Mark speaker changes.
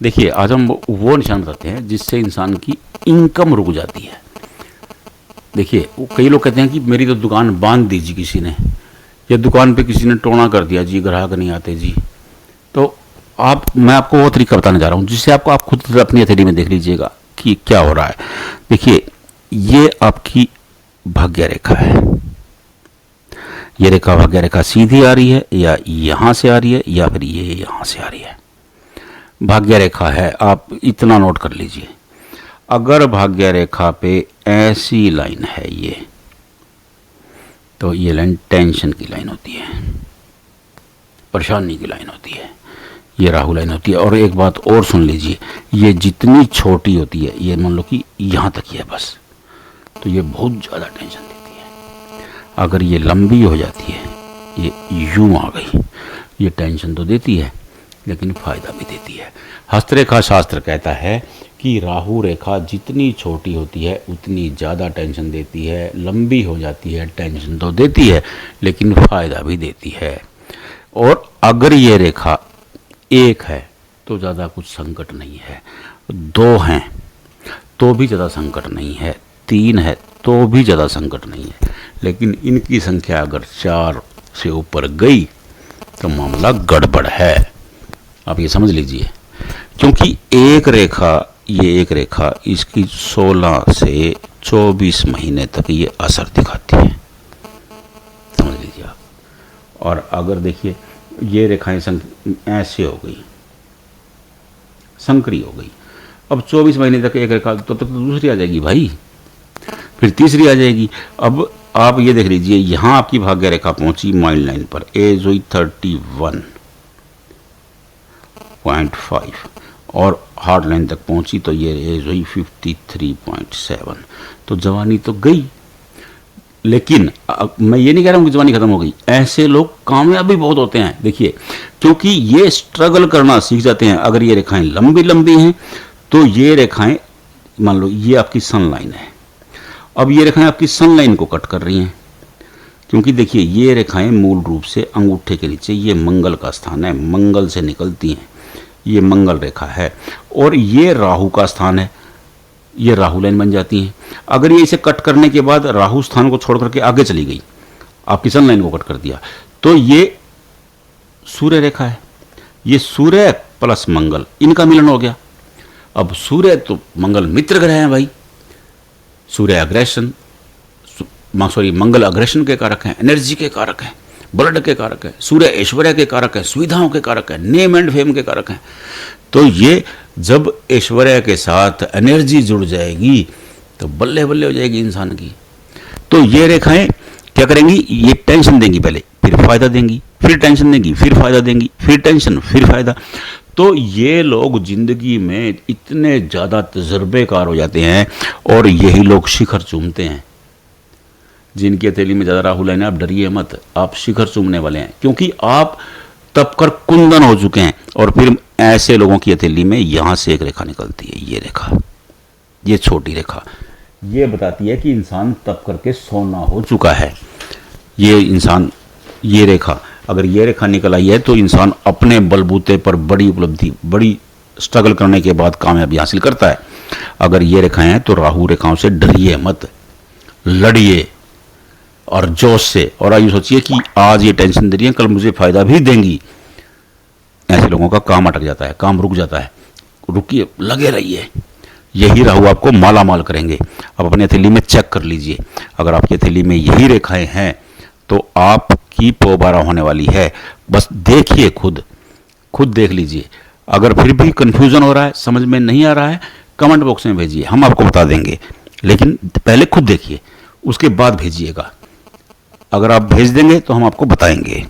Speaker 1: देखिए आज हम वो निशान बताते हैं जिससे इंसान की इनकम रुक जाती है। देखिए कई लोग कहते हैं कि मेरी तो दुकान बांध दी जी किसी ने, या दुकान पे किसी ने टोना कर दिया जी, ग्राहक नहीं आते जी। तो मैं आपको वो तरीका बताने जा रहा हूँ जिससे आप खुद अपनी हथेली में देख लीजिएगा कि क्या हो रहा है। देखिए ये आपकी भाग्य रेखा है। ये रेखा भाग्य रेखा सीधी आ रही है या यहाँ से आ रही है या फिर ये यहाँ से आ रही है। भाग्य रेखा है, आप इतना नोट कर लीजिए। अगर भाग्य रेखा पे ऐसी लाइन है ये, तो ये लाइन टेंशन की लाइन होती है, परेशानी की लाइन होती है, ये राहु लाइन होती है। और एक बात और सुन लीजिए, ये जितनी छोटी होती है, ये मान लो कि यहाँ तक ही है बस, तो ये बहुत ज़्यादा टेंशन देती है। अगर ये लंबी हो जाती है, ये यूं आ गई, ये टेंशन तो देती है लेकिन फ़ायदा भी देती है। हस्तरेखा शास्त्र कहता है कि राहु रेखा जितनी छोटी होती है उतनी ज़्यादा टेंशन देती है, लंबी हो जाती है टेंशन तो देती है लेकिन फ़ायदा भी देती है। और अगर ये रेखा एक है तो ज़्यादा कुछ संकट नहीं है, दो हैं तो भी ज़्यादा संकट नहीं है, तीन है तो भी ज़्यादा संकट नहीं है, लेकिन इनकी संख्या अगर 4 से ऊपर गई तो मामला गड़बड़ है। आप ये समझ लीजिए, क्योंकि ये एक रेखा इसकी 16 से 24 महीने तक ये असर दिखाती है, समझ लीजिए आप। और अगर देखिए ये रेखाएं ऐसे हो गई, संकरी हो गई, अब 24 महीने तक एक रेखा, तो दूसरी आ जाएगी भाई, फिर तीसरी आ जाएगी। अब आप ये देख लीजिए, यहाँ आपकी भाग्य रेखा पहुंची माइंड लाइन पर, एज हुई 31.5 और हार्ड लाइन तक पहुंची तो ये एज हुई 53.7। तो जवानी तो गई, लेकिन मैं ये नहीं कह रहा हूँ कि जवानी खत्म हो गई। ऐसे लोग कामयाब भी बहुत होते हैं, देखिए, क्योंकि ये स्ट्रगल करना सीख जाते हैं। अगर ये रेखाएं लंबी लंबी हैं तो ये रेखाएं, मान लो ये आपकी सन लाइन है, अब ये रेखाएं आपकी सन लाइन को कट कर रही हैं, क्योंकि देखिए ये रेखाएं मूल रूप से अंगूठे के नीचे, ये मंगल का स्थान है, मंगल से निकलती हैं, ये मंगल रेखा है, और ये राहु का स्थान है, ये राहु लाइन बन जाती हैं। अगर ये इसे कट करने के बाद राहु स्थान को छोड़ करके आगे चली गई, आपकी सन लाइन को कट कर दिया, तो ये सूर्य रेखा है, ये सूर्य प्लस मंगल, इनका मिलन हो गया। अब सूर्य तो मंगल मित्र ग्रह है भाई, सूर्य अग्रेशन, मंगल अग्रेशन के कारक हैं, एनर्जी के कारक हैं, ब्लड के कारक है, सूर्य ऐश्वर्य के कारक है, सुविधाओं के कारक है, नेम एंड फेम के कारक हैं। तो ये जब ऐश्वर्य के साथ एनर्जी जुड़ जाएगी तो बल्ले बल्ले हो जाएगी इंसान की। तो ये रेखाएं क्या करेंगी, ये टेंशन देंगी पहले, फिर फायदा देंगी, फिर टेंशन देंगी, फिर फायदा देंगी, फिर टेंशन, फिर फायदा। तो ये लोग जिंदगी में इतने ज़्यादा तजुर्बेकार हो जाते हैं, और यही लोग शिखर चूमते हैं। जिनकी हथेली में ज़्यादा राहु लाइन है, आप डरिए मत, आप शिखर चूमने वाले हैं, क्योंकि आप तपकर कुंदन हो चुके हैं। और फिर ऐसे लोगों की हथेली में यहाँ से एक रेखा निकलती है, ये रेखा, ये छोटी रेखा, ये बताती है कि इंसान तप करके सोना हो चुका है। ये इंसान, ये रेखा, अगर ये रेखा निकल आई है तो इंसान अपने बलबूते पर बड़ी उपलब्धि, बड़ी स्ट्रगल करने के बाद कामयाबी हासिल करता है। अगर ये रेखाएं हैं तो राहु रेखाओं से डरिए मत, लड़िए और जोश से, और आइए सोचिए कि आज ये टेंशन दे रही है, कल मुझे फायदा भी देंगी। ऐसे लोगों का काम अटक जाता है, काम रुक जाता है। रुकिए, लगे रहिए, यही राहु आपको माला माल करेंगे। अब अपनी हथेली में चेक कर लीजिए, अगर आपकी हथेली में यही रेखाएं हैं तो आपकी पोबारा होने वाली है। बस देखिए, खुद देख लीजिए। अगर फिर भी कंफ्यूजन हो रहा है, समझ में नहीं आ रहा है, कमेंट बॉक्स में भेजिए, हम आपको बता देंगे। लेकिन पहले खुद देखिए, उसके बाद भेजिएगा। अगर आप भेज देंगे तो हम आपको बताएंगे।